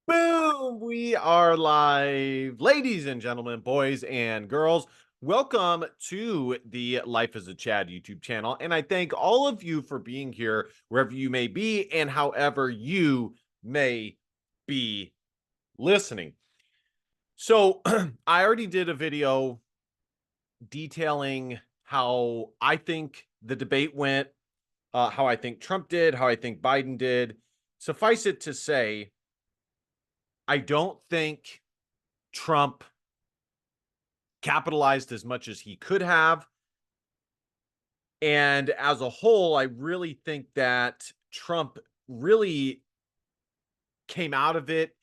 Boom! We are live. Ladies and gentlemen, boys and girls, welcome to the Life as a Chad YouTube channel. And I thank all of you for being here wherever you may be and however you may be listening. So, I already did a video detailing how I think the debate went, how I think Trump did, how I think Biden did. Suffice it to say, I don't think Trump capitalized as much as he could have. And as a whole, I really think that Trump really came out of it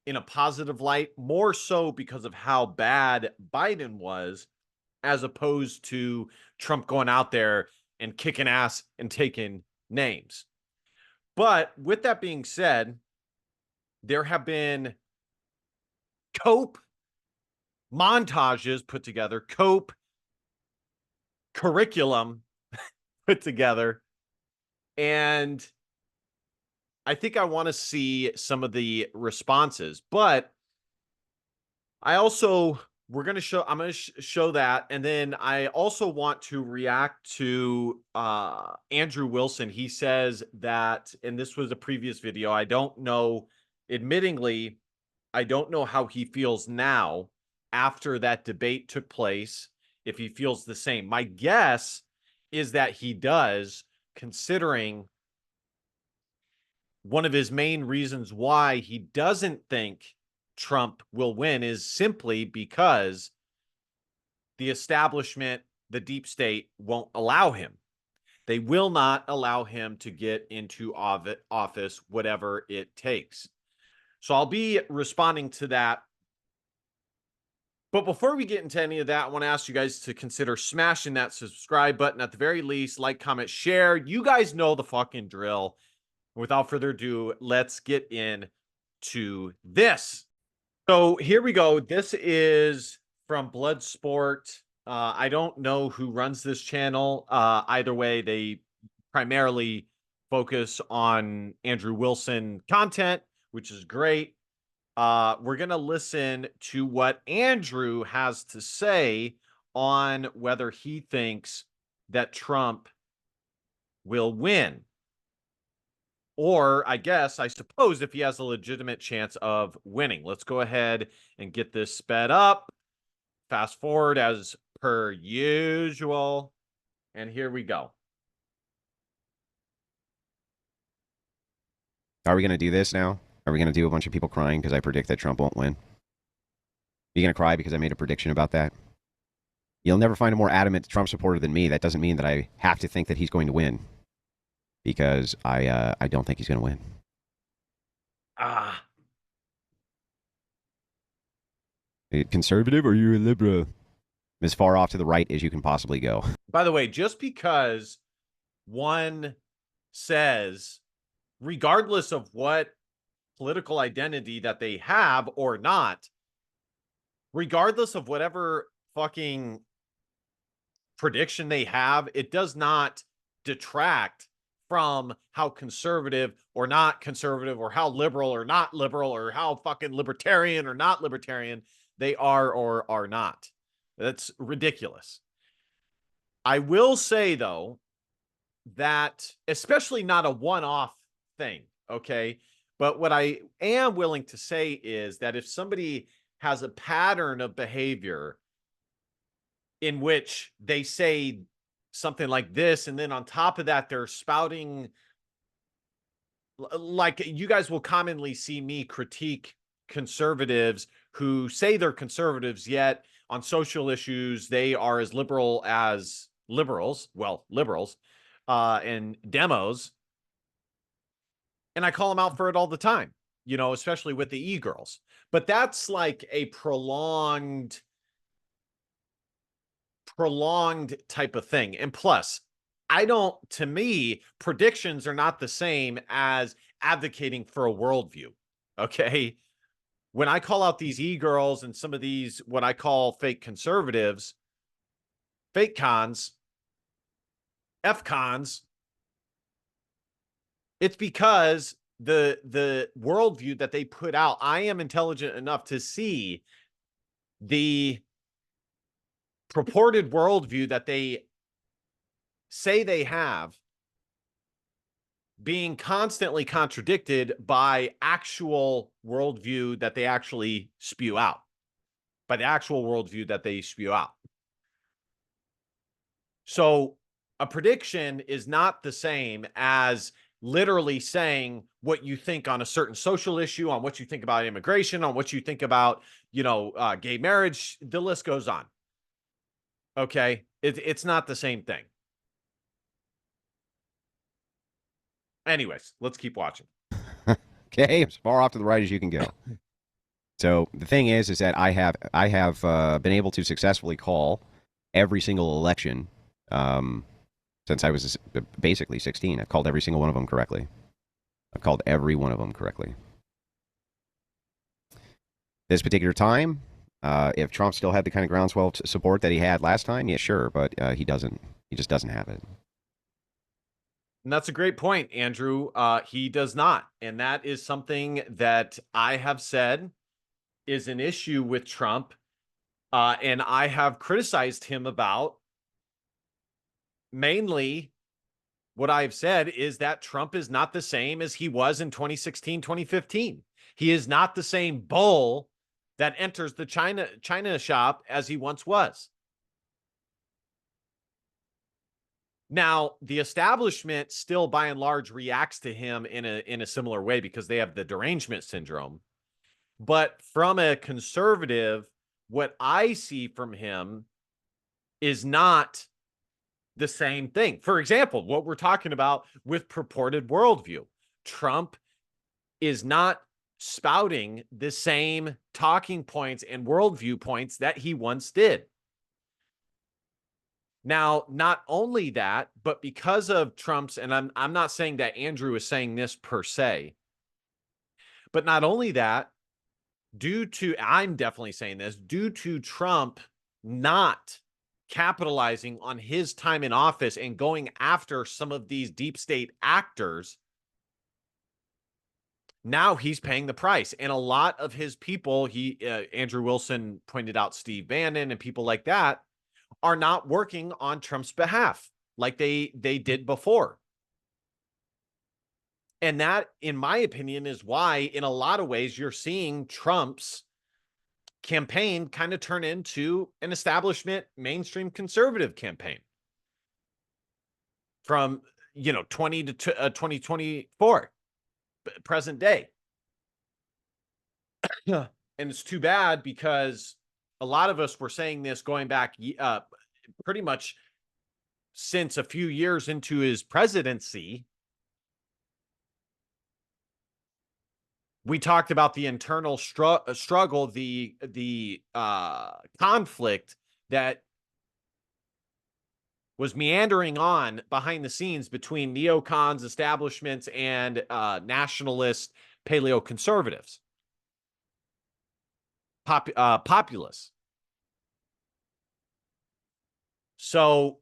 in a positive light, more so because of how bad Biden was, as opposed to Trump going out there and kicking ass and taking names. But with that being said, there have been cope montages put together, cope curriculum put together. And I think I want to see some of the responses, but I also I'm going to show that, and then I also want to react to Andrew Wilson. He says that, and this was a previous video. I don't know, admittingly, I don't know how he feels now after that debate took place, if he feels the same. My guess is that he does, considering one of his main reasons why he doesn't think Trump will win is simply because the establishment, the deep state, won't allow him. They will not allow him to get into office, whatever it takes. So I'll be responding to that. But before we get into any of that, I want to ask you guys to consider smashing that subscribe button at the very least, like, comment, share. You guys know the fucking drill. Without further ado, let's get into this. So here we go. This is from Bloodsport. I don't know who runs this channel. Either way, they primarily focus on Andrew Wilson content, which is great. We're going to listen to what Andrew has to say on whether he thinks that Trump will win. Or I suppose if he has a legitimate chance of winning. Let's go ahead and get this sped up. Fast forward as per usual. And here we go. Are we going to do this now? Are we going to do a bunch of people crying because I predict that Trump won't win? Are you going to cry because I made a prediction about that? You'll never find a more adamant Trump supporter than me. That doesn't mean that I have to think that he's going to win, because I don't think he's going to win. Ah, Conservative or you're a liberal? As far off to the right as you can possibly go. by the way, just because one says, regardless of what political identity that they have or not, regardless of whatever fucking prediction they have, it does not detract from how conservative or not conservative, or how liberal or not liberal, or how fucking libertarian or not libertarian they are or are not. That's ridiculous. I will say, though, that especially not a one-off thing, okay? But what I am willing to say is that if somebody has a pattern of behavior in which they say something like this, and then on top of that, they're spouting, like, you guys will commonly see me critique conservatives who say they're conservatives, yet on social issues, they are as liberal as liberals, and demos. And I call them out for it all the time, especially with the e-girls. But that's like a prolonged type of thing. And plus, to me, predictions are not the same as advocating for a worldview. Okay. When I call out these e-girls and some of these, what I call fake conservatives, fake cons, F cons, it's because the worldview that they put out, I am intelligent enough to see the purported worldview that they say they have being constantly contradicted by actual worldview that they actually spew out, by the actual worldview that they spew out. So a prediction is not the same as literally saying what you think on a certain social issue, on what you think about immigration, on what you think about, gay marriage. The list goes on. Okay. It's not the same thing. Anyways, let's keep watching. Okay, as far off to the right as you can go. So the thing is that I have been able to successfully call every single election since I was basically 16. I've called every single one of them correctly. I've called every one of them correctly. This particular time, if Trump still had the kind of groundswell support that he had last time, yeah, sure, but he doesn't. He just doesn't have it. And that's a great point, Andrew. He does not. And that is something that I have said is an issue with Trump. And I have criticized him about. Mainly, what I've said is that Trump is not the same as he was in 2016, 2015. He is not the same bull that enters the China shop as he once was. Now, the establishment still, by and large, reacts to him in a similar way because they have the derangement syndrome. But from a conservative, what I see from him is not the same thing. For example, what we're talking about with purported worldview, Trump is not spouting the same talking points and worldview points that he once did. Now, not only that, but because of Trump's, and I'm not saying that Andrew is saying this per se, but not only that, I'm definitely saying this, due to Trump not capitalizing on his time in office and going after some of these deep state actors, now he's paying the price. And a lot of his people, Andrew Wilson pointed out Steve Bannon and people like that, are not working on Trump's behalf like they did before. And that, in my opinion, is why, in a lot of ways, you're seeing Trump's campaign kind of turn into an establishment mainstream conservative campaign from 20 to 2024 present day. And it's too bad because a lot of us were saying this going back pretty much since a few years into his presidency. We talked about the internal struggle, the conflict that was meandering on behind the scenes between neocons, establishments, and nationalist paleo-conservatives, populists. So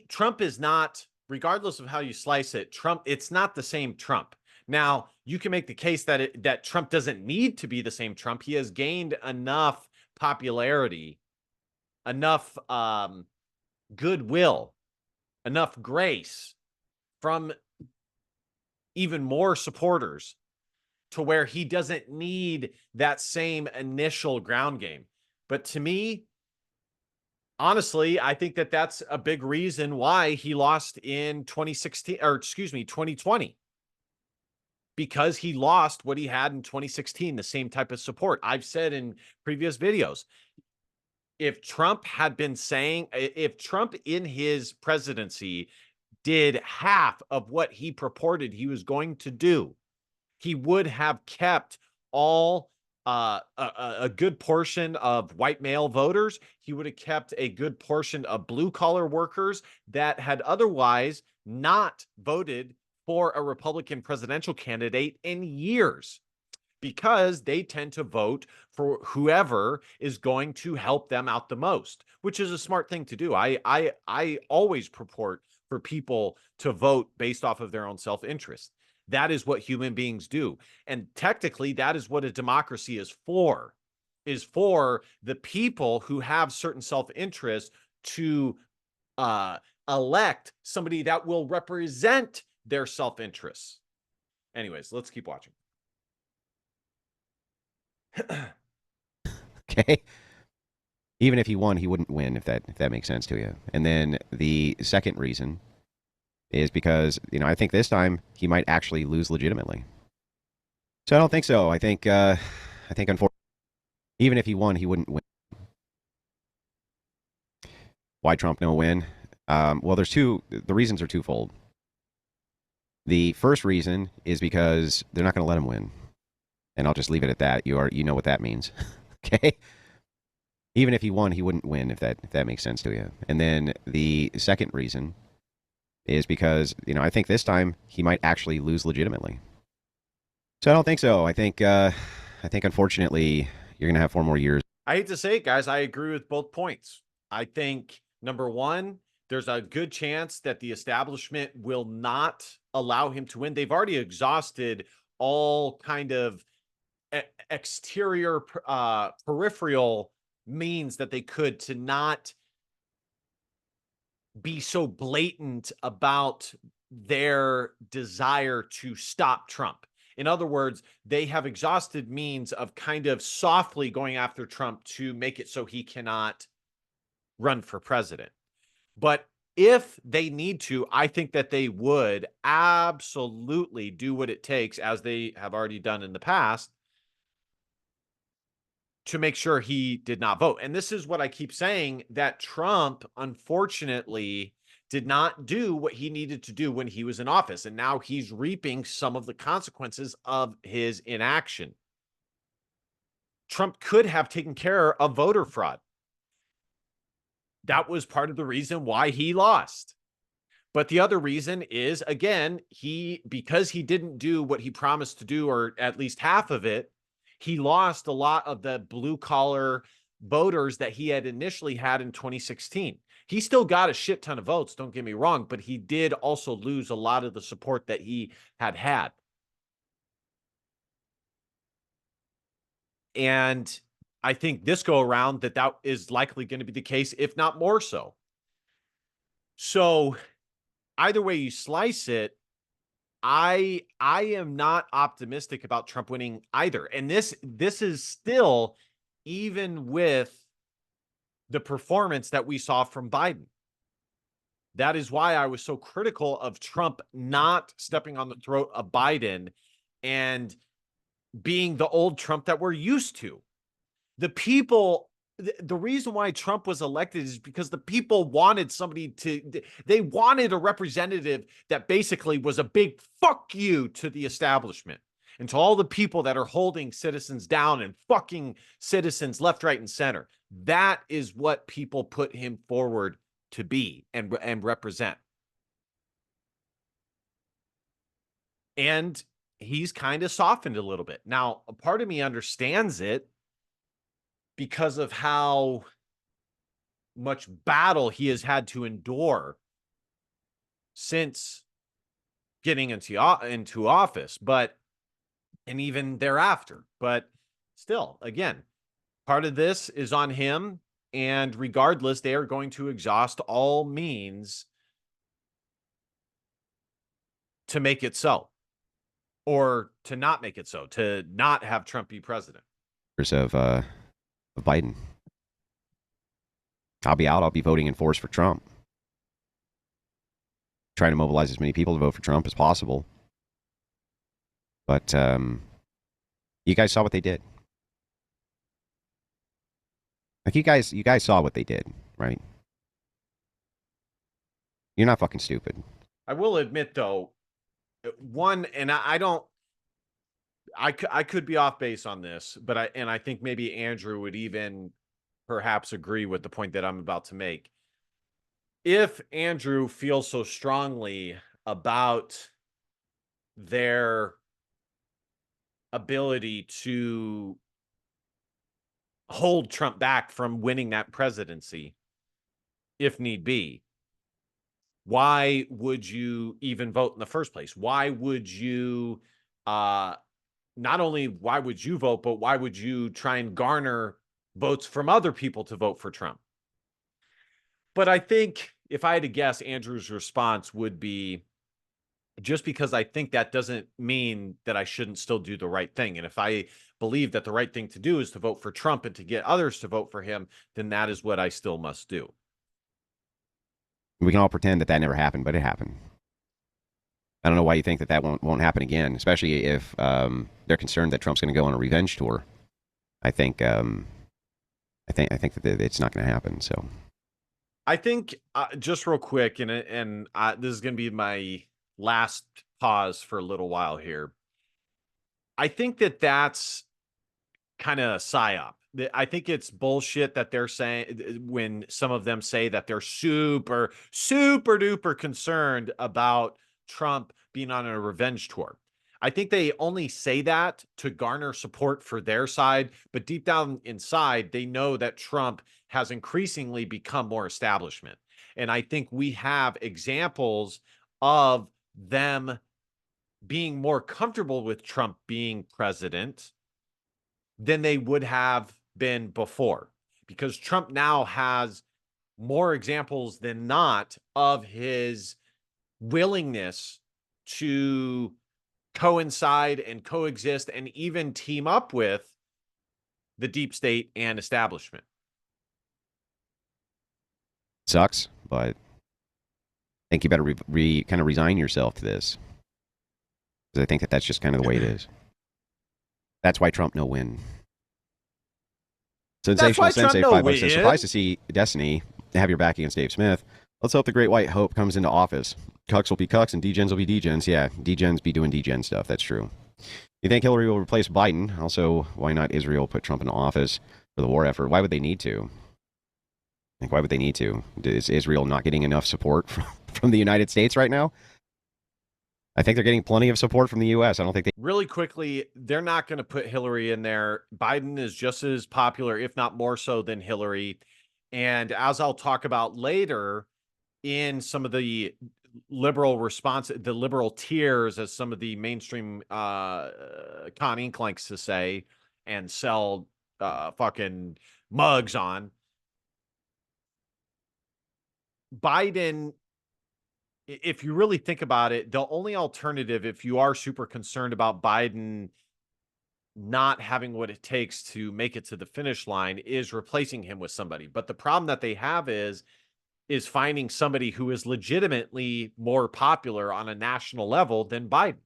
Trump is not, regardless of how you slice it, it's not the same Trump. Now, you can make the case that Trump doesn't need to be the same Trump. He has gained enough popularity, enough goodwill, enough grace from even more supporters to where he doesn't need that same initial ground game. But to me, honestly, I think that that's a big reason why he lost in 2020. Because he lost what he had in 2016, the same type of support. I've said in previous videos, if Trump in his presidency did half of what he purported he was going to do, he would have kept all a good portion of white male voters. He would have kept a good portion of blue collar workers that had otherwise not voted for a Republican presidential candidate in years, because they tend to vote for whoever is going to help them out the most, which is a smart thing to do. I always purport for people to vote based off of their own self-interest. That is what human beings do. And technically, that is what a democracy is for the people who have certain self-interest to uh, elect somebody that will represent their self-interests. Anyways, let's keep watching. Okay. Even if he won, he wouldn't win, if that makes sense to you. And then the second reason is because, I think this time he might actually lose legitimately. So I don't think so. I think unfortunately, even if he won, he wouldn't win. Why Trump no win? Well, the reasons are twofold. The first reason is because they're not going to let him win. And I'll just leave it at that. You know what that means. Okay? Even if he won, he wouldn't win, if that makes sense to you. And then the second reason is because, I think this time he might actually lose legitimately. So I don't think so. I think unfortunately you're going to have 4 more years. I hate to say it, guys. I agree with both points. I think, number one, there's a good chance that the establishment will not allow him to win. They've already exhausted all kind of exterior, peripheral means that they could to not be so blatant about their desire to stop Trump. In other words, they have exhausted means of kind of softly going after Trump to make it so he cannot run for president. But if they need to, I think that they would absolutely do what it takes, as they have already done in the past, to make sure he did not vote. And this is what I keep saying, that Trump, unfortunately, did not do what he needed to do when he was in office. And now he's reaping some of the consequences of his inaction. Trump could have taken care of voter fraud. That was part of the reason why he lost. But the other reason is, again, because he didn't do what he promised to do, or at least half of it, he lost a lot of the blue collar voters that he had initially had in 2016. He still got a shit ton of votes, don't get me wrong, but he did also lose a lot of the support that he had. And I think this go around that is likely going to be the case, if not more so. So either way you slice it, I am not optimistic about Trump winning either. And this is still even with the performance that we saw from Biden. That is why I was so critical of Trump not stepping on the throat of Biden and being the old Trump that we're used to. The people, the reason why Trump was elected is because the people wanted they wanted a representative that basically was a big fuck you to the establishment and to all the people that are holding citizens down and fucking citizens left, right, and center. That is what people put him forward to be and represent. And he's kind of softened a little bit. Now, a part of me understands it because of how much battle he has had to endure since getting into office, and even thereafter. But still, again, part of this is on him, and regardless, they are going to exhaust all means to make it so, or to not make it so, to not have Trump be president. Of Biden. I'll be out. I'll be voting in force for Trump. Trying to mobilize as many people to vote for Trump as possible. But you guys saw what they did. Like you guys saw what they did, right? You're not fucking stupid. I will admit, though, one, and I don't, I could be off base on this, but I think maybe Andrew would even perhaps agree with the point that I'm about to make. If Andrew feels so strongly about their ability to hold Trump back from winning that presidency, if need be, why would you even vote in the first place? Why would you not only why would you vote, but why would you try and garner votes from other people to vote for Trump? But I think if I had to guess, Andrew's response would be, just because I think that doesn't mean that I shouldn't still do the right thing. And if I believe that the right thing to do is to vote for Trump and to get others to vote for him, then that is what I still must do. We can all pretend that never happened, but it happened. I don't know why you think that won't happen again, especially if they're concerned that Trump's going to go on a revenge tour. I think that it's not going to happen. So I think just real quick, and this is going to be my last pause for a little while here. I think that that's kind of psyop. I think it's bullshit that they're saying when some of them say that they're super, super duper concerned about Trump being on a revenge tour. I think they only say that to garner support for their side, but deep down inside, they know that Trump has increasingly become more establishment. And I think we have examples of them being more comfortable with Trump being president than they would have been before, because Trump now has more examples than not of his willingness to coincide and coexist and even team up with the deep state and establishment. sucks, but I think you better kind of resign yourself to this, because I think that that's just kind of the way it is. That's why Trump no win. That's Sensational why Trump Sensei no 5 bucks says, surprised win. to see Destiny have your back against Dave Smith. Let's hope the Great White Hope comes into office. Cucks will be cucks and degens will be degens. Yeah, degens be doing degen stuff. That's true. You think Hillary will replace Biden? Also, why not Israel put Trump in office for the war effort? Why would they need to? Like, why would they need to? Is Israel not getting enough support from the United States right now? I think they're getting plenty of support from the U.S. I don't think they. Really quickly, they're not going to put Hillary in there. Biden is just as popular, if not more so, than Hillary. And as I'll talk about later, in some of the liberal response, the liberal tiers, as some of the mainstream Con Inc likes to say and sell fucking mugs on, Biden, if you really think about it, the only alternative, if you are super concerned about Biden not having what it takes to make it to the finish line, is replacing him with somebody. But the problem that they have is finding somebody who is legitimately more popular on a national level than Biden.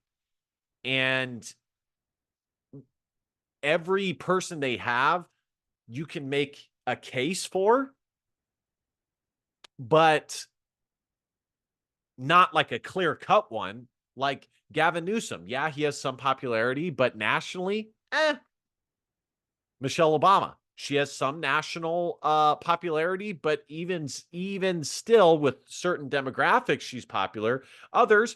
And every person they have, you can make a case for, but not like a clear cut one. Like Gavin Newsom. Yeah, he has some popularity, but nationally, Michelle Obama. She has some national popularity, but even still, with certain demographics, she's popular. Others,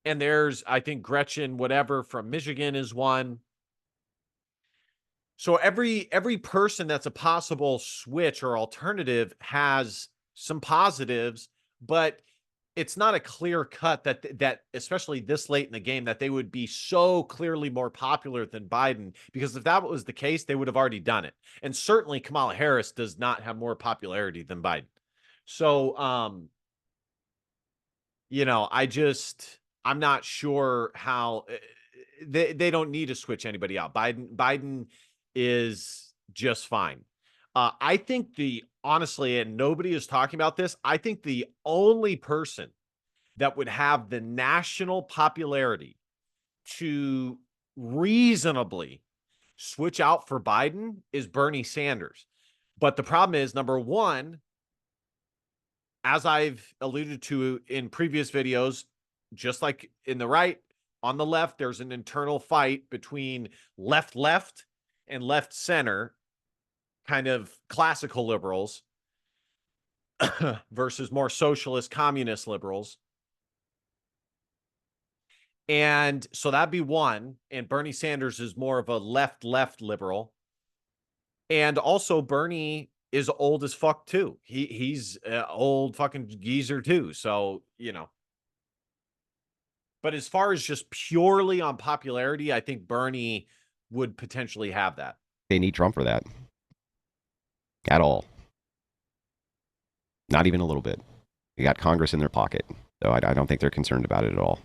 And there's, I think, Gretchen, whatever, from Michigan is one. So every person that's a possible switch or alternative has some positives, but it's not a clear cut that especially this late in the game, that they would be so clearly more popular than Biden, because if that was the case, they would have already done it. And certainly Kamala Harris does not have more popularity than Biden. So I'm not sure how they don't need to switch anybody out. Biden is just fine. I think honestly, and nobody is talking about this, I think the only person that would have the national popularity to reasonably switch out for Biden is Bernie Sanders. But the problem is, number one, as I've alluded to in previous videos, just like in the right, on the left, there's an internal fight between left and left center, kind of classical liberals versus more socialist communist liberals. And so that'd be one. And Bernie Sanders is more of a left liberal. And also Bernie is old as fuck too. He's old fucking geezer too. So, but as far as just purely on popularity, I think Bernie would potentially have that. They need Trump for that at all. Not even a little bit. They got Congress in their pocket. So I don't think they're concerned about it at all.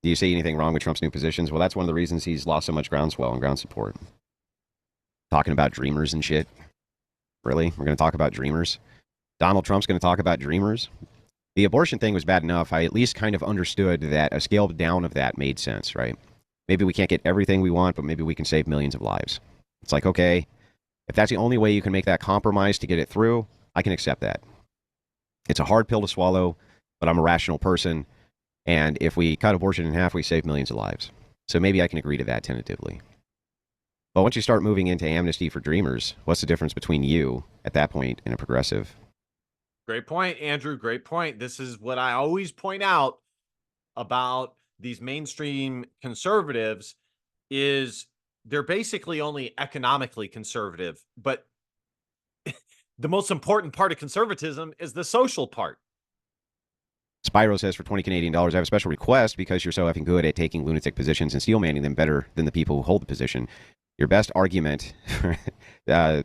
Do you see anything wrong with Trump's new positions? Well, that's one of the reasons he's lost so much groundswell and ground support. Talking about dreamers and shit. Really? We're going to talk about dreamers? Donald Trump's going to talk about dreamers? The abortion thing was bad enough. I at least kind of understood that a scale down of that made sense, right? Maybe we can't get everything we want, but maybe we can save millions of lives. It's like, okay, if that's the only way you can make that compromise to get it through, I can accept that. It's a hard pill to swallow, but I'm a rational person. And if we cut abortion in half, we save millions of lives. So maybe I can agree to that tentatively. But once you start moving into amnesty for dreamers, what's the difference between you at that point and a progressive? Great point, Andrew. Great point. This is what I always point out about these mainstream conservatives is they're basically only economically conservative, but the most important part of conservatism is the social part. Spyro says for 20 Canadian dollars, I have a special request because you're so effing good at taking lunatic positions and steel manning them better than the people who hold the position. Your best argument. No,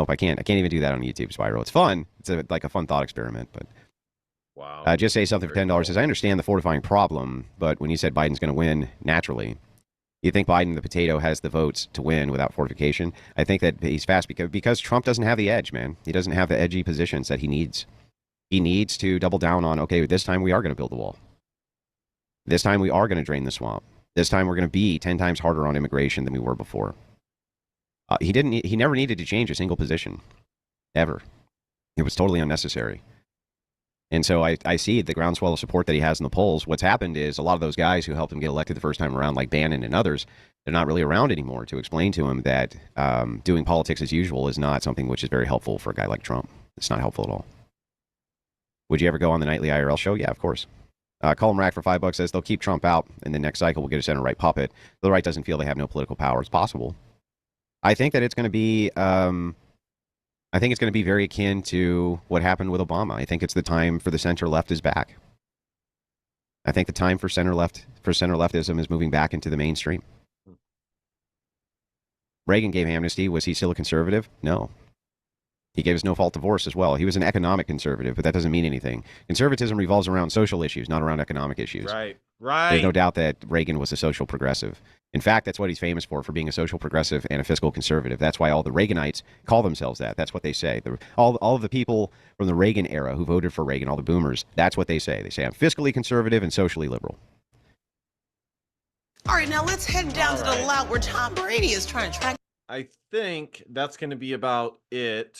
I can't. I can't even do that on YouTube, Spyro. It's fun. It's like a fun thought experiment, but. Wow. Just say something for $10 says, I understand the fortifying problem, but when you said Biden's going to win naturally, you think Biden, the potato, has the votes to win without fortification? I think that he's fast because Trump doesn't have the edge, man. He doesn't have the edgy positions that he needs. He needs to double down on, okay, this time we are going to build the wall. This time we are going to drain the swamp. This time we're going to be 10 times harder on immigration than we were before. He never needed to change a single position. Ever. It was totally unnecessary. And so I see the groundswell of support that he has in the polls. What's happened is a lot of those guys who helped him get elected the first time around, like Bannon and others, they're not really around anymore to explain to him that doing politics as usual is not something which is very helpful for a guy like Trump. It's not helpful at all. Would you ever go on the nightly IRL show? Yeah, of course. Colin Rack for $5 says they'll keep Trump out, and the next cycle will get a center-right puppet. The right doesn't feel they have no political power. It's possible. I think that it's going to be... I think it's going to be very akin to what happened with Obama. I think it's the time for the center-left is back. I think the time for center-leftism is moving back into the mainstream. Reagan gave amnesty. Was he still a conservative? No. He gave us no-fault divorce as well. He was an economic conservative, but that doesn't mean anything. Conservatism revolves around social issues, not around economic issues. Right. There's no doubt that Reagan was a social progressive. In fact, that's what he's famous for being a social progressive and a fiscal conservative. That's why all the Reaganites call themselves that. That's what they say. All of the people from the Reagan era who voted for Reagan, all the boomers, that's what they say. They say, I'm fiscally conservative and socially liberal. All right, now let's head down to the lot where Tom Brady is trying to track. I think that's going to be about it.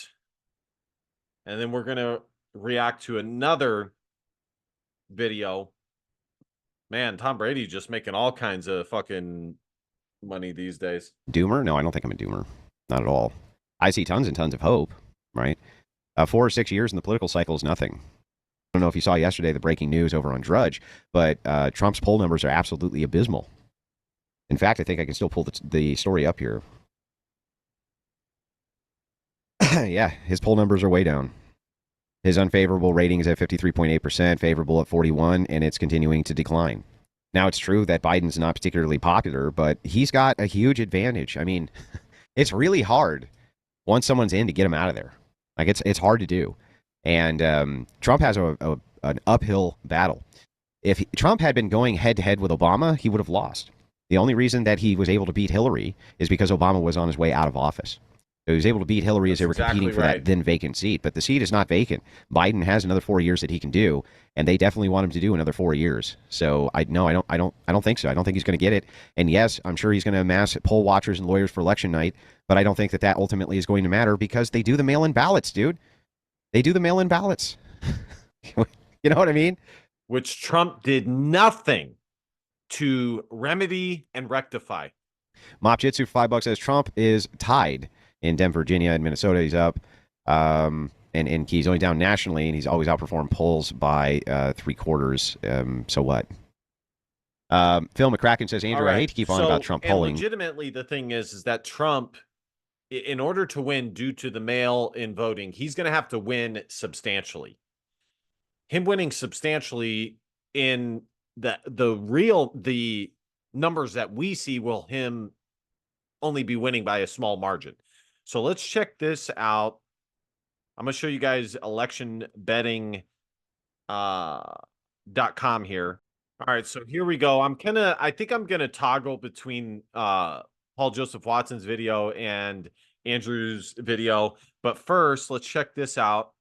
And then we're going to react to another video. Man, Tom Brady's just making all kinds of fucking money these days. Doomer? No, I don't think I'm a doomer. Not at all. I see tons and tons of hope, right? 4 or 6 years in the political cycle is nothing. I don't know if you saw yesterday the breaking news over on Drudge, but Trump's poll numbers are absolutely abysmal. In fact, I think I can still pull the story up here. Yeah, his poll numbers are way down. His unfavorable rating is at 53.8%, favorable at 41%, and it's continuing to decline. Now, it's true that Biden's not particularly popular, but he's got a huge advantage. I mean, it's really hard once someone's in to get him out of there. Like, it's hard to do. And Trump has an uphill battle. If Trump had been going head-to-head with Obama, he would have lost. The only reason that he was able to beat Hillary is because Obama was on his way out of office. So he was able to beat Hillary as they were competing for that then vacant seat. But the seat is not vacant. Biden has another 4 years that he can do, and they definitely want him to do another 4 years. So I don't think so. I don't think he's going to get it. And yes, I'm sure he's going to amass poll watchers and lawyers for election night, but I don't think that ultimately is going to matter because they do the mail-in ballots, dude. They do the mail-in ballots. You know what I mean? Which Trump did nothing to remedy and rectify. Mop Jitsu for $5 says Trump is tied in Denver, Virginia, and Minnesota. He's up. And he's only down nationally, and he's always outperformed polls by 3/4. So what? Phil McCracken says, Andrew, All I right. hate to keep on about Trump and polling. legitimately, the thing is that Trump, in order to win due to the mail-in voting, he's going to have to win substantially. Him winning substantially in the numbers that we see will him only be winning by a small margin. So let's check this out. I'm going to show you guys election betting .com here. All right, so here we go. I think I'm gonna toggle between Paul Joseph Watson's video and Andrew's video. But first, let's check this out.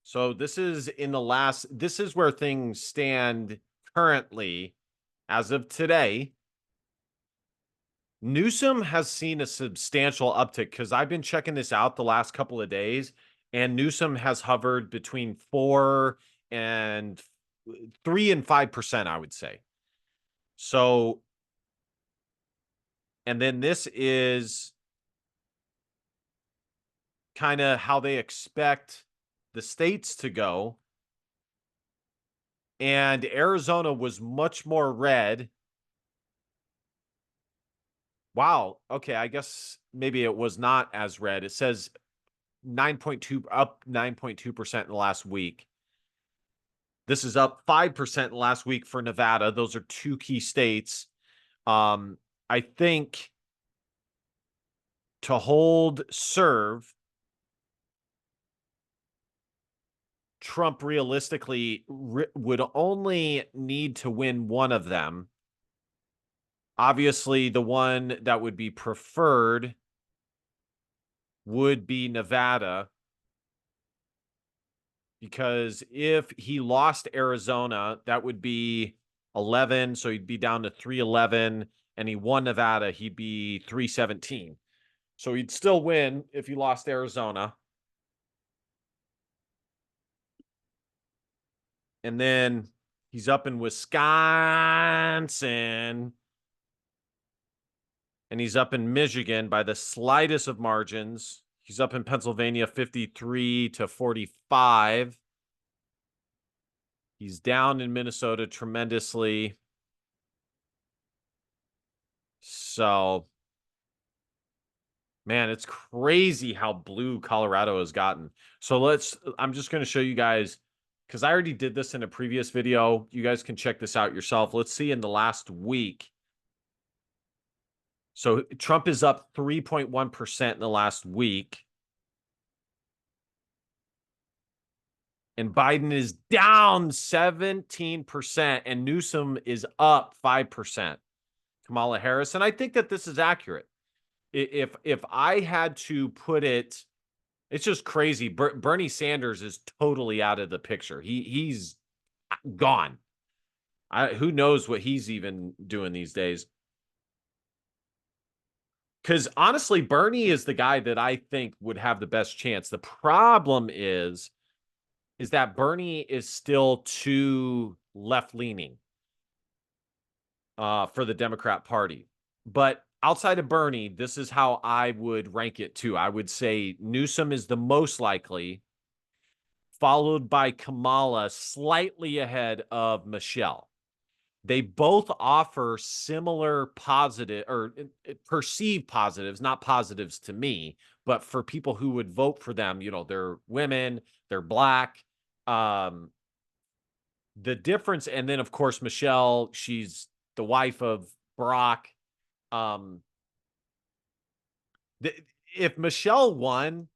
So this is this is where things stand currently as of today. Newsom has seen a substantial uptick because I've been checking this out the last couple of days, and Newsom has hovered between 3 and 5%, I would say. So, and then this is kind of how they expect the states to go. And Arizona was much more red. Wow. Okay. I guess maybe it was not as red. It says 9.2 up 9.2% in the last week. This is up 5% in the last week for Nevada. Those are two key states. I think to hold serve, Trump realistically would only need to win one of them. Obviously, the one that would be preferred would be Nevada, because if he lost Arizona, that would be 11, so he'd be down to 311, and he won Nevada, he'd be 317. So he'd still win if he lost Arizona. And then he's up in Wisconsin. And he's up in Michigan by the slightest of margins. He's up in Pennsylvania 53 to 45. He's down in Minnesota tremendously. So, man, it's crazy how blue Colorado has gotten. So I'm just going to show you guys, because I already did this in a previous video. You guys can check this out yourself. Let's see in the last week. So Trump is up 3.1% in the last week. And Biden is down 17%, and Newsom is up 5%. Kamala Harris. And I think that this is accurate. If I had to put it, it's just crazy. Bernie Sanders is totally out of the picture. He's gone. Who knows what he's even doing these days? Because honestly, Bernie is the guy that I think would have the best chance. The problem is that Bernie is still too left-leaning for the Democrat Party. But outside of Bernie, this is how I would rank it too. I would say Newsom is the most likely, followed by Kamala, slightly ahead of Michelle. They both offer similar positive or perceived positives, not positives to me, but for people who would vote for them, they're women, they're Black. The difference, and then of course Michelle, she's the wife of Barack. If Michelle won,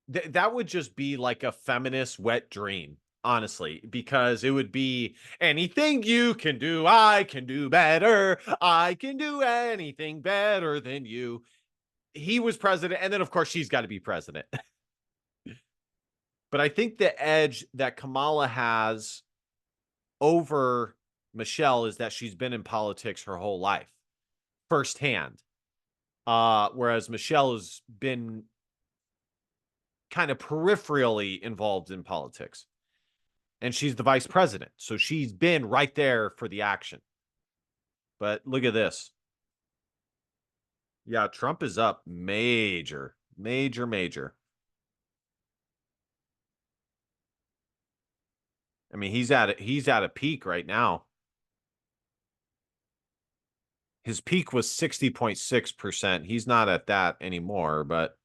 that would just be like a feminist wet dream, honestly, because it would be anything you can do, I can do better. I can do anything better than you. He was president, and then of course she's got to be president. But I think the edge that Kamala has over Michelle is that she's been in politics her whole life, firsthand. Whereas Michelle has been kind of peripherally involved in politics. And she's the vice president. So she's been right there for the action. But look at this. Yeah, Trump is up major. I mean, he's at a peak right now. His peak was 60.6%. He's not at that anymore, but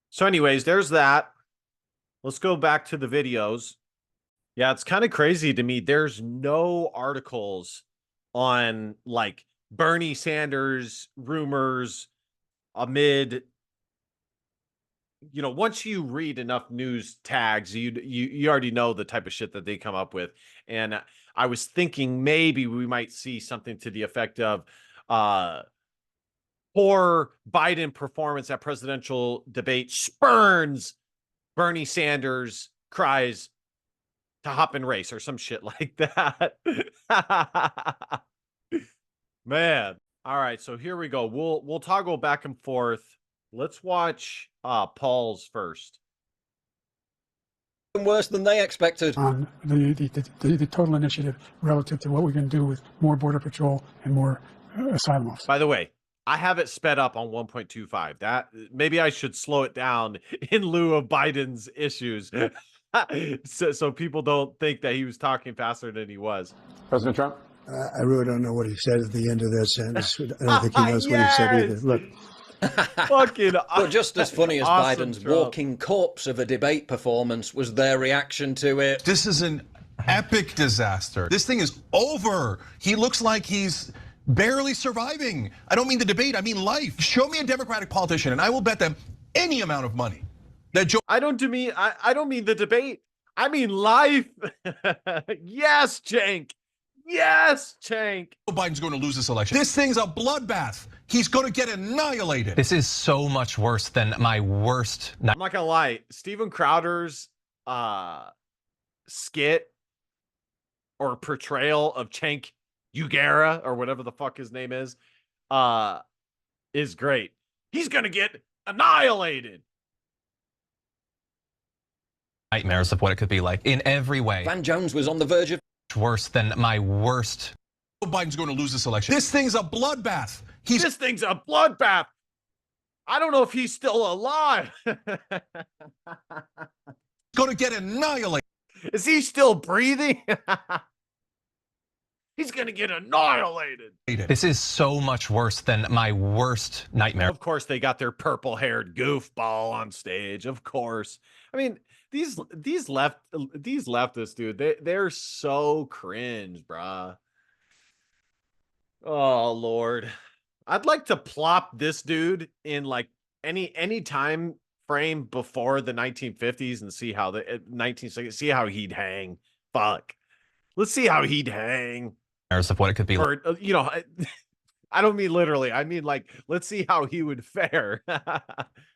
so anyways, there's that. Let's go back to the videos. Yeah, it's kind of crazy to me. There's no articles on like Bernie Sanders rumors amid, once you read enough news tags, you already know the type of shit that they come up with. And I was thinking maybe we might see something to the effect of poor Biden performance at presidential debate spurns Bernie Sanders cries to hop and race or some shit like that. Man. All right, so here we go. We'll toggle back and forth. Let's watch Paul's first. Worse than they expected. On the total initiative relative to what we can do with more Border Patrol and more asylum officers. By the way, I have it sped up on 1.25. That maybe I should slow it down in lieu of Biden's issues. so people don't think that he was talking faster than he was. President Trump? I really don't know what he said at the end of that sentence. I don't think he knows what he said either. Look. Fucking But just as funny as awesome Biden's Trump. walking corpse of a debate performance was their reaction to it. This is an epic disaster. This thing is over. He looks like he's barely surviving. I don't mean the debate, I mean life. Show me a Democratic politician and I will bet them any amount of money that Joe I don't mean the debate. I mean life. Yes, Cenk. Yes, Cenk. Biden's going to lose this election. This thing's a bloodbath. He's going to get annihilated. This is so much worse than my worst I'm not gonna lie. Steven Crowder's skit or portrayal of Cenk Uygur or whatever the fuck his name is great. He's gonna get annihilated. nightmares of what it could be like in every way. Van Jones was on the verge of Worse than my worst. Biden's going to lose this election. This thing's a bloodbath. This thing's a bloodbath. I don't know if he's still alive. Going to get annihilated. Is he still breathing? He's gonna get annihilated. This is so much worse than my worst nightmare. Of course, they got their purple-haired goofball on stage. Of course. I mean, these leftists, dude, they're so cringe, bruh. Oh Lord. I'd like to plop this dude in like any time frame before the 1950s and see how see how he'd hang. Fuck. Let's see how he'd hang. Of what it could be like. Or I don't mean literally. I mean like let's see how he would fare.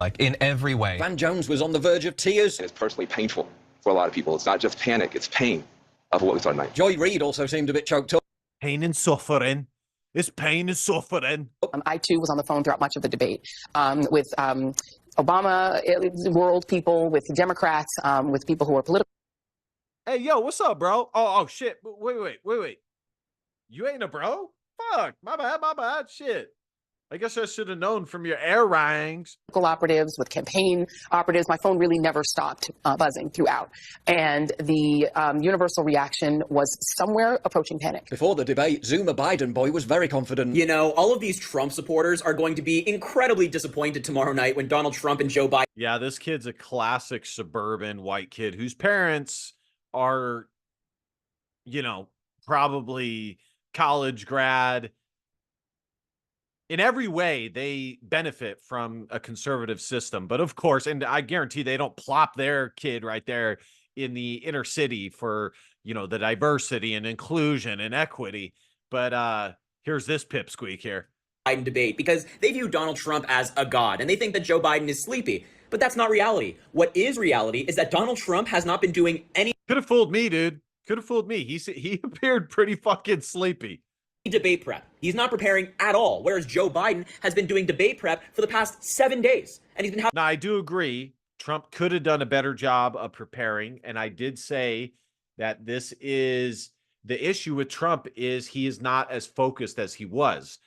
Like in every way. Van Jones was on the verge of tears. It's personally painful for a lot of people. It's not just panic, it's pain of what we saw tonight. Joy Reid also seemed a bit choked up. Pain and suffering. It's pain and suffering. I too was on the phone throughout much of the debate with Obama world people, with Democrats, with people who are political. Hey, yo, what's up, bro? Oh, shit. Wait. You ain't a bro? Fuck, my bad. Shit. I guess I should have known from your air rings. Operatives, with campaign operatives. My phone really never stopped buzzing throughout. And the universal reaction was somewhere approaching panic. Before the debate, Zoomer Biden boy was very confident. You know, all of these Trump supporters are going to be incredibly disappointed tomorrow night when Donald Trump and Joe Biden. Yeah, this kid's a classic suburban white kid whose parents are, probably college grad. In every way, they benefit from a conservative system. But of course, and I guarantee they don't plop their kid right there in the inner city for, the diversity and inclusion and equity. But here's this pipsqueak here. Biden debate because they view Donald Trump as a god and they think that Joe Biden is sleepy. But that's not reality. What is reality is that Donald Trump has not been doing any Could have fooled me, dude. Could have fooled me. He appeared pretty fucking sleepy. Debate prep. He's not preparing at all, whereas Joe Biden has been doing debate prep for the past 7 days. And he's been Now, I do agree. Trump could have done a better job of preparing. And I did say that this is the issue with Trump is he is not as focused as he was.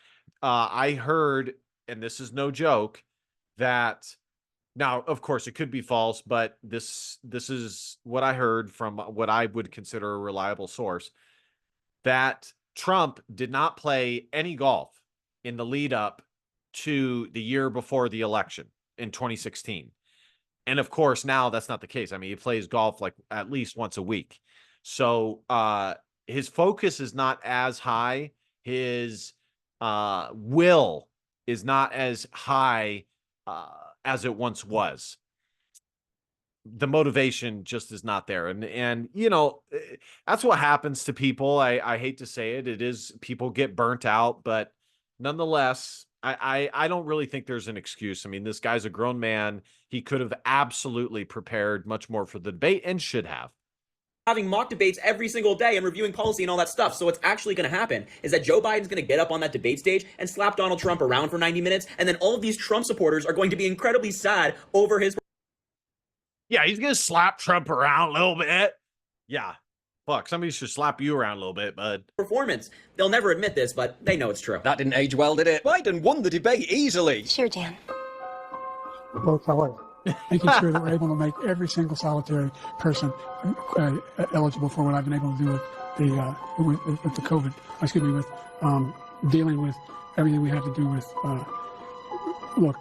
I heard, and this is no joke, that Now, of course, it could be false, but this is what I heard from what I would consider a reliable source, that Trump did not play any golf in the lead up to the year before the election in 2016. And of course, now that's not the case. I mean, he plays golf like at least once a week. So his focus is not as high. His will is not as high as it once was. The motivation just is not there. And you know, that's what happens to people. I hate to say it. It is, people get burnt out, but nonetheless, I don't really think there's an excuse. I mean, this guy's a grown man. He could have absolutely prepared much more for the debate and should have. Having mock debates every single day and reviewing policy and all that stuff. So what's actually going to happen is that Joe Biden's going to get up on that debate stage and slap Donald Trump around for 90 minutes. And then all of these Trump supporters are going to be incredibly sad over his... Yeah, he's going to slap Trump around a little bit. Yeah. Fuck, somebody should slap you around a little bit, bud. Performance. They'll never admit this, but they know it's true. That didn't age well, did it? Biden won the debate easily. Sure, Dan. Both, however, making sure that we're able to make every single solitary person eligible for what I've been able to do with the COVID. Excuse me, with dealing with everything we had to do with. Look.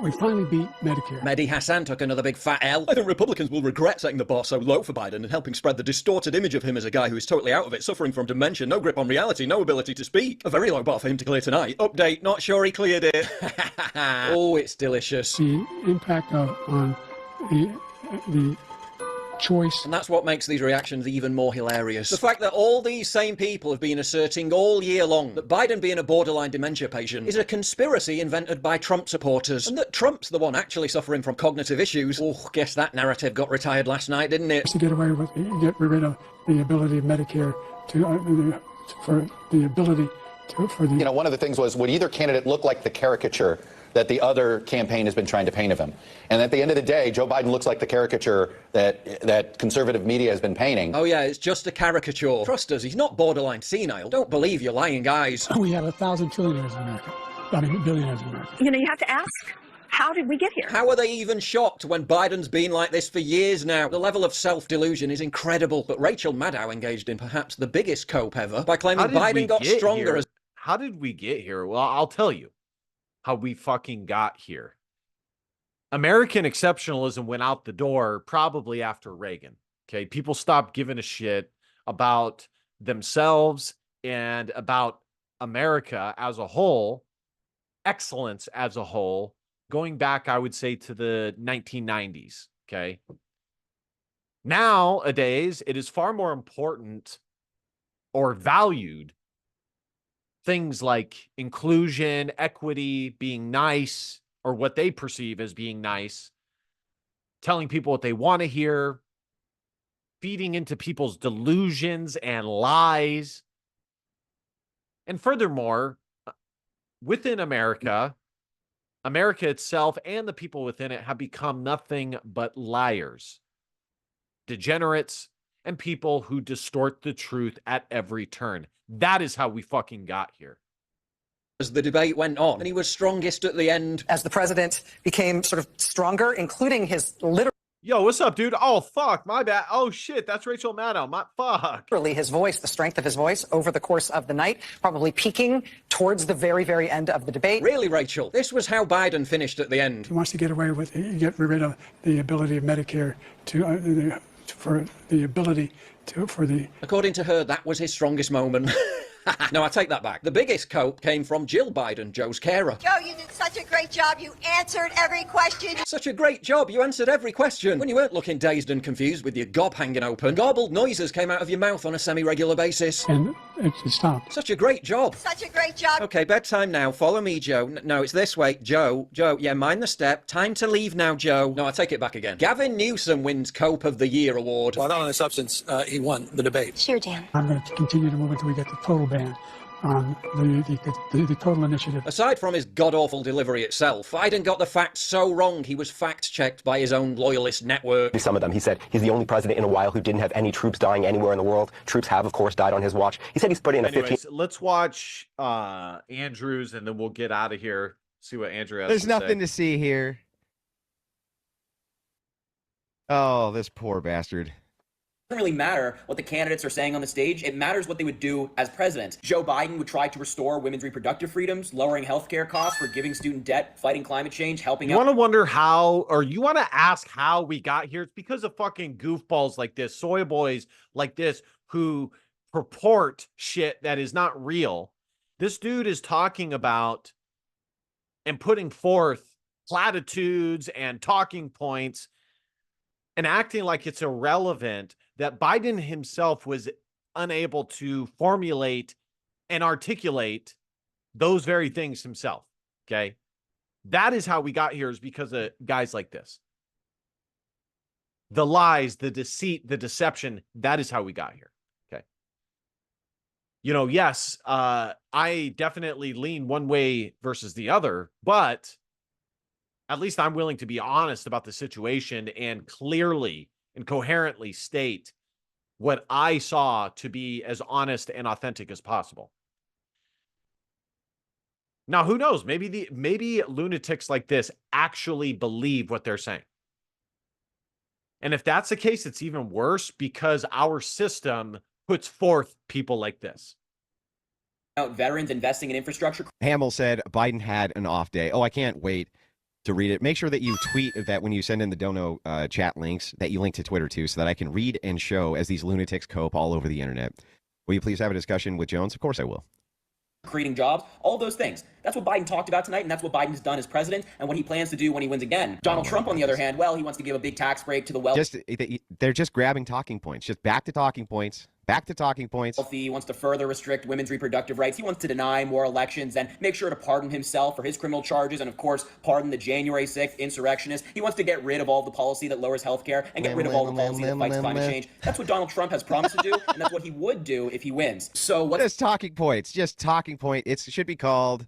We finally beat Medicare. Mehdi Hassan took another big fat L. I think Republicans will regret setting the bar so low for Biden and helping spread the distorted image of him as a guy who is totally out of it, suffering from dementia, no grip on reality, no ability to speak. A very low bar for him to clear tonight. Update, not sure he cleared it. Oh, it's delicious. The impact on the choice. And that's what makes these reactions even more hilarious. The fact that all these same people have been asserting all year long that Biden being a borderline dementia patient is a conspiracy invented by Trump supporters, and that Trump's the one actually suffering from cognitive issues. Oh, guess that narrative got retired last night, didn't it? To get rid of the ability of Medicare for the ability to, for the... You know, one of the things was, would either candidate look like the caricature that the other campaign has been trying to paint of him? And at the end of the day, Joe Biden looks like the caricature that conservative media has been painting. Oh yeah, it's just a caricature. Trust us, he's not borderline senile. Don't believe your lying eyes. We have 1,000 trillionaires in America. I mean, billionaires in America. You know, you have to ask, how did we get here? How are they even shocked when Biden's been like this for years now? The level of self-delusion is incredible. But Rachel Maddow engaged in perhaps the biggest cope ever by claiming Biden got stronger as... How did we get here? Well, I'll tell you how we fucking got here. American exceptionalism went out the door probably after Reagan. Okay, people stopped giving a shit about themselves and about America as a whole, excellence as a whole, going back, I would say, to the 1990s. Okay. Nowadays, it is far more important or valued things like inclusion, equity, being nice, or what they perceive as being nice, telling people what they want to hear, feeding into people's delusions and lies. And furthermore, within America, America itself and the people within it have become nothing but liars, degenerates, and people who distort the truth at every turn. That is how we fucking got here. As the debate went on, and he was strongest at the end. As the president became sort of stronger, including his Yo, what's up, dude? Oh, fuck, my bad. Oh, shit, that's Rachel Maddow. My fuck. Literally his voice, the strength of his voice over the course of the night, probably peaking towards the very, very end of the debate. Really, Rachel? This was how Biden finished at the end. He wants to get away with, get rid of the ability of Medicare for the ability to, for the... According to her, that was his strongest moment. No, I take that back. The biggest cope came from Jill Biden, Joe's carer. Joe, you did such a great job. You answered every question. Such a great job. You answered every question. When you weren't looking dazed and confused with your gob hanging open, garbled noises came out of your mouth on a semi-regular basis. And it stopped. Such a great job. Such a great job. Okay, bedtime now. Follow me, Joe. No, it's this way. Joe, yeah, mind the step. Time to leave now, Joe. No, I take it back again. Gavin Newsom wins Cope of the Year award. Well, not on the substance, he won the debate. Sure, Dan. I'm going to continue to move until we get the total ban on the total initiative. Aside from his god-awful delivery itself, Biden got the facts so wrong he was fact-checked by his own loyalist network. Some of them. He said he's the only president in a while who didn't have any troops dying anywhere in the world. Troops have, of course, died on his watch. He said he's put in a 15... Let's watch Andrews, and then we'll get out of here See what Andrew has There's to nothing say. to see here. Oh, this poor bastard. Doesn't really matter what the candidates are saying on the stage. It matters what they would do as president. Joe Biden would try to restore women's reproductive freedoms, lowering healthcare costs, forgiving student debt, fighting climate change, helping You want to wonder how, or you want to ask how we got here? It's because of fucking goofballs like this, soy boys like this, who purport shit that is not real. This dude is talking about and putting forth platitudes and talking points and acting like it's irrelevant that Biden himself was unable to formulate and articulate those very things himself. Okay. That is how we got here, is because of guys like this. The lies, the deceit, the deception, that is how we got here. Okay. You know, yes, I definitely lean one way versus the other, but at least I'm willing to be honest about the situation and clearly and coherently state what I saw to be as honest and authentic as possible. Now, who knows? Maybe lunatics like this actually believe what they're saying. And if that's the case, it's even worse because our system puts forth people like this. out veterans, investing in infrastructure. Hamill said Biden had an off day. Oh, I can't wait to read it. Make sure that you tweet that when you send in the Dono chat links, that you link to Twitter too, so that I can read and show as these lunatics cope all over the internet. Will you please have a discussion with Jones? Of course I will. Creating jobs, all those things. That's what Biden talked about tonight, and that's what Biden's done as president, and what he plans to do when he wins again. Donald Trump, on the other hand, well, he wants to give a big tax break to the wealthy. They're just grabbing talking points. Just back to talking points. Back to talking points. He wants to further restrict women's reproductive rights. He wants to deny more elections and make sure to pardon himself for his criminal charges and, of course, pardon the January 6th insurrectionists. He wants to get rid of all the policy that lowers health care and get rid of all the policy that fights climate change. That's what Donald Trump has promised to do, and that's what he would do if he wins. So what? Just talking points. Just talking point. It should be called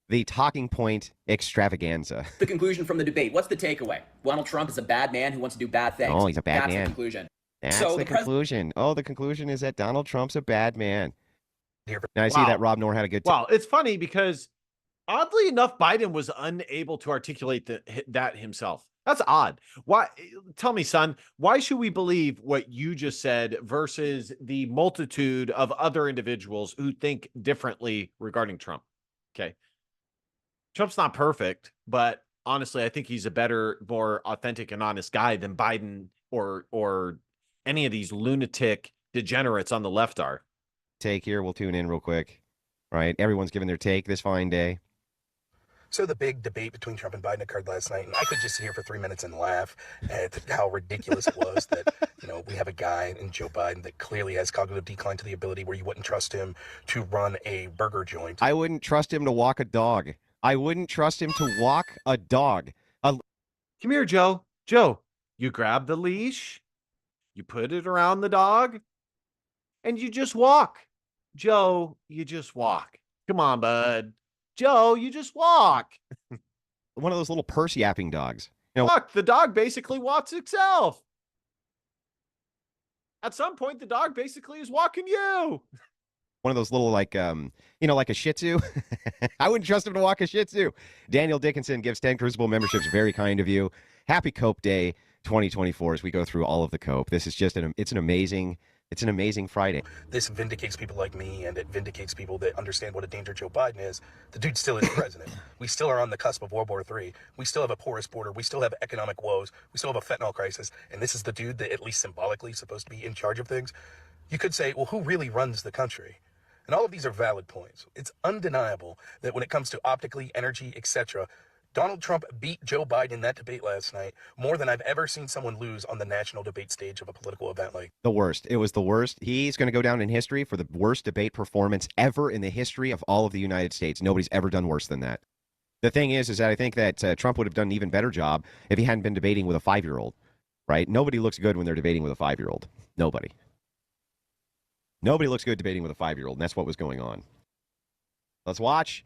the talking point extravaganza. The conclusion from the debate. What's the takeaway? Donald Trump is a bad man who wants to do bad things. Oh, he's a bad That's man. The conclusion. That's so the conclusion. Oh, the conclusion is that Donald Trump's a bad man. Now I see Wow. that Rob Noor had a good time. Well, it's funny because oddly enough, Biden was unable to articulate that himself. That's odd. Why? Tell me, son, why should we believe what you just said versus the multitude of other individuals who think differently regarding Trump? Okay. Trump's not perfect, but honestly, I think he's a better, more authentic and honest guy than Biden or any of these lunatic degenerates on the left are. Take here. We'll tune in real quick. All right. Everyone's giving their take this fine day. So the big debate between Trump and Biden occurred last night, and I could just sit here for 3 minutes and laugh at how ridiculous it was that, we have a guy in Joe Biden that clearly has cognitive decline to the ability where you wouldn't trust him to run a burger joint. I wouldn't trust him to walk a dog. I wouldn't trust him to walk a dog. Come here, Joe. Joe, you grab the leash, you put it around the dog, and you just walk. Joe, you just walk. Come on, bud. Joe, you just walk. One of those little purse yapping dogs. Look, the dog basically walks itself. At some point, the dog basically is walking you. One of those little, like a Shih Tzu. I wouldn't trust him to walk a Shih Tzu. Daniel Dickinson gives 10 Crucible memberships. Very kind of you. Happy Cope Day 2024 as we go through all of the Cope. This is just an amazing Friday. This vindicates people like me, and it vindicates people that understand what a danger Joe Biden is. The dude still is president. We still are on the cusp of World War III. We still have a porous border. We still have economic woes. We still have a fentanyl crisis. And this is the dude that, at least symbolically, is supposed to be in charge of things. You could say, well, who really runs the country? And all of these are valid points. It's undeniable that when it comes to optically, energy, etc., Donald Trump beat Joe Biden in that debate last night more than I've ever seen someone lose on the national debate stage of a political event like. The worst. It was the worst. He's going to go down in history for the worst debate performance ever in the history of all of the United States. Nobody's ever done worse than that. The thing is that I think that Trump would have done an even better job if he hadn't been debating with a 5-year-old, right? Nobody looks good when they're debating with a 5-year-old. Nobody. Nobody looks good debating with a 5-year-old, and that's what was going on. Let's watch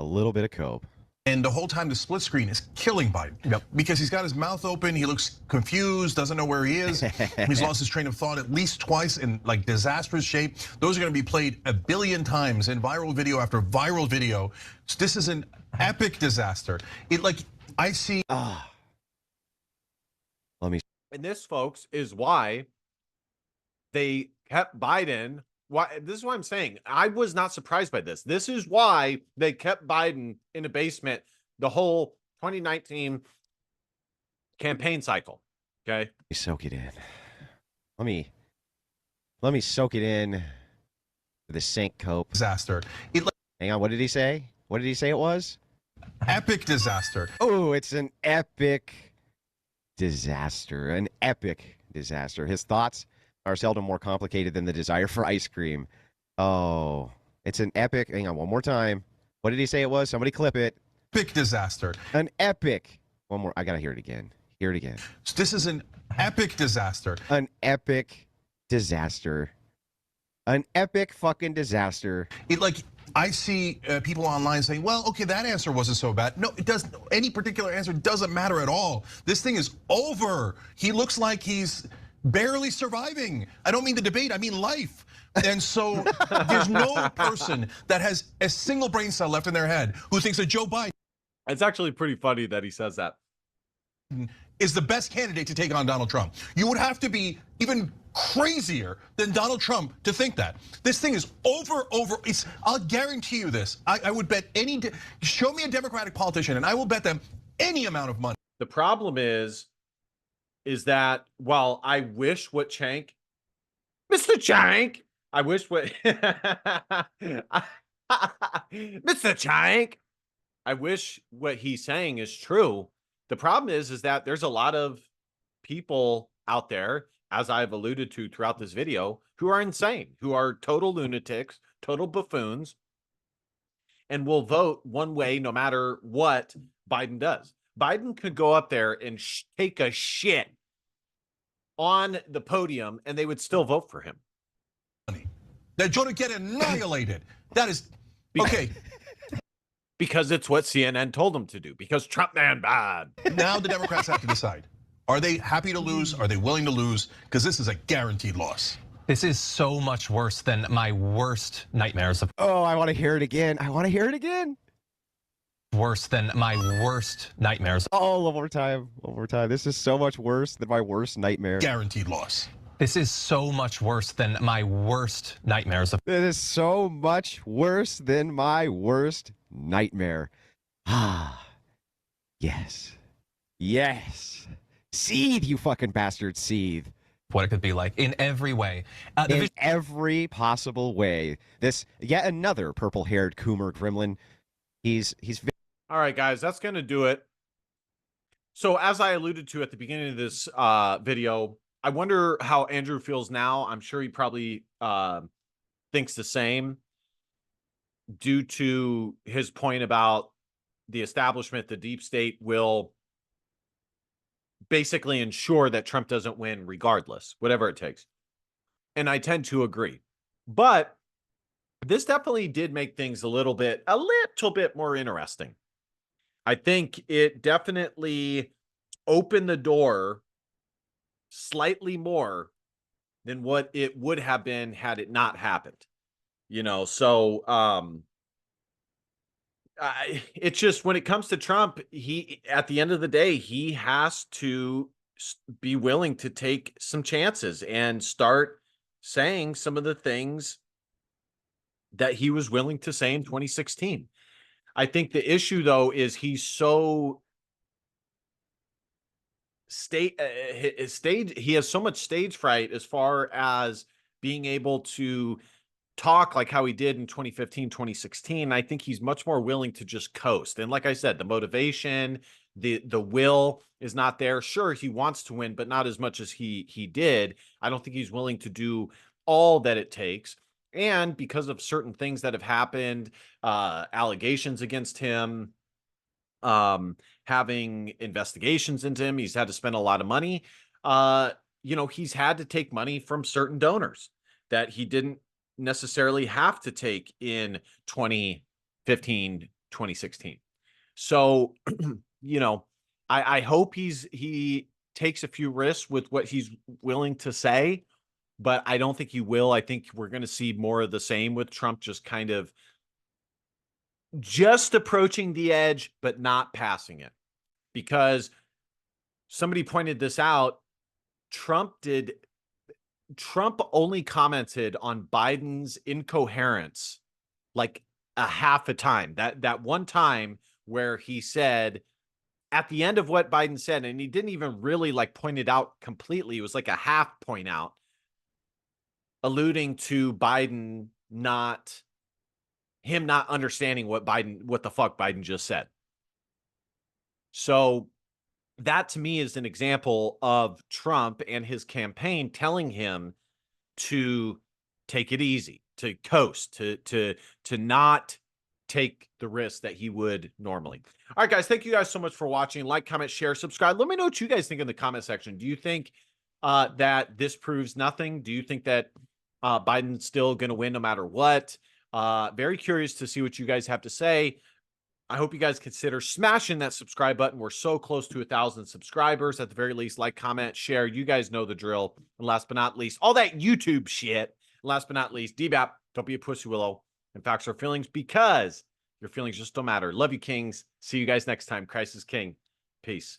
a little bit of Cope. And the whole time the split screen is killing Biden because he's got his mouth open. He looks confused, doesn't know where he is. He's lost his train of thought at least twice in like disastrous shape. Those are going to be played a billion times in viral video after viral video. So this is an epic disaster. I see. Let me. And this, folks, is why they kept Biden. Why, this is what I'm saying. I was not surprised by this. This is why they kept Biden in a basement the whole 2019 campaign cycle. Okay. Let me soak it in. Let me soak it in for the sink cope. Disaster. Hang on. What did he say? What did he say it was? Epic disaster. Oh, it's an epic disaster. An epic disaster. His thoughts are seldom more complicated than the desire for ice cream. Oh, it's an epic. Hang on, one more time. What did he say it was? Somebody clip it. Epic disaster. An epic. One more. I gotta hear it again. Hear it again. So this is an epic disaster. An epic disaster. An epic fucking disaster. I see people online saying, well, okay, that answer wasn't so bad. No, it doesn't. Any particular answer doesn't matter at all. This thing is over. He looks like he's barely surviving. I don't mean the debate, I mean life. And so there's no person that has a single brain cell left in their head who thinks that Joe Biden It's actually pretty funny that he says that. is the best candidate to take on Donald Trump. You would have to be even crazier than Donald Trump to think that. This thing is over. I'll guarantee you this. I would bet show me a Democratic politician and I will bet them any amount of money. The problem is that while I wish what Mr. Chank, I wish what Mr. Chank, I wish what he's saying is true. The problem is that there's a lot of people out there, as I've alluded to throughout this video, who are insane, who are total lunatics, total buffoons, and will vote one way no matter what Biden does. Biden could go up there and take a shit on the podium and they would still vote for him. They're going to get annihilated. That is, okay. Because it's what CNN told them to do. Because Trump man bad. Now the Democrats have to decide. Are they happy to lose? Are they willing to lose? Because this is a guaranteed loss. This is so much worse than my worst nightmares. Oh, I want to hear it again. I want to hear it again. Worse than my worst nightmares. Oh, one more time. One more time. This is so much worse than my worst nightmare. Guaranteed loss. This is so much worse than my worst nightmares. It is so much worse than my worst nightmare. Ah, yes. Yes. Seethe, you fucking bastard, seethe. What it could be like in every way. In every possible way. This, yet another purple-haired Coomer gremlin. He's all right, guys, that's going to do it. So as I alluded to at the beginning of this video, I wonder how Andrew feels now. I'm sure he probably thinks the same due to his point about the establishment, the deep state will basically ensure that Trump doesn't win regardless, whatever it takes. And I tend to agree. But this definitely did make things a little bit more interesting. I think it definitely opened the door slightly more than what it would have been had it not happened. You know, so it's just when it comes to Trump, he at the end of the day, he has to be willing to take some chances and start saying some of the things that he was willing to say in 2016. I think the issue, though, is he's so he has so much stage fright as far as being able to talk like how he did in 2015, 2016. I think he's much more willing to just coast. And like I said, the motivation, the will is not there. Sure, he wants to win, but not as much as he did. I don't think he's willing to do all that it takes. And because of certain things that have happened, allegations against him, having investigations into him, he's had to spend a lot of money. You know, he's had to take money from certain donors that he didn't necessarily have to take in 2015, 2016. So, I hope he takes a few risks with what he's willing to say, but I don't think he will. I think we're going to see more of the same with Trump, just kind of just approaching the edge, but not passing it. Because somebody pointed this out, Trump only commented on Biden's incoherence like a half a time. That one time where he said at the end of what Biden said, and he didn't even really like point it out completely. It was like a half point out, alluding to Biden not understanding what the fuck Biden just said. So that to me is an example of Trump and his campaign telling him to take it easy, to coast, to not take the risk that he would normally. All right, guys, thank you guys so much for watching. Like, comment, share, subscribe. Let me know what you guys think in the comment section. Do you think that this proves nothing? Do you think that Biden's still going to win no matter what? Very curious to see what you guys have to say. I hope you guys consider smashing that subscribe button. We're so close to 1,000 subscribers. At the very least, like, comment, share. You guys know the drill. And last but not least, all that YouTube shit. Last but not least, DBAP, don't be a pussy willow. And facts are feelings, because your feelings just don't matter. Love you, kings. See you guys next time. Christ is king. Peace.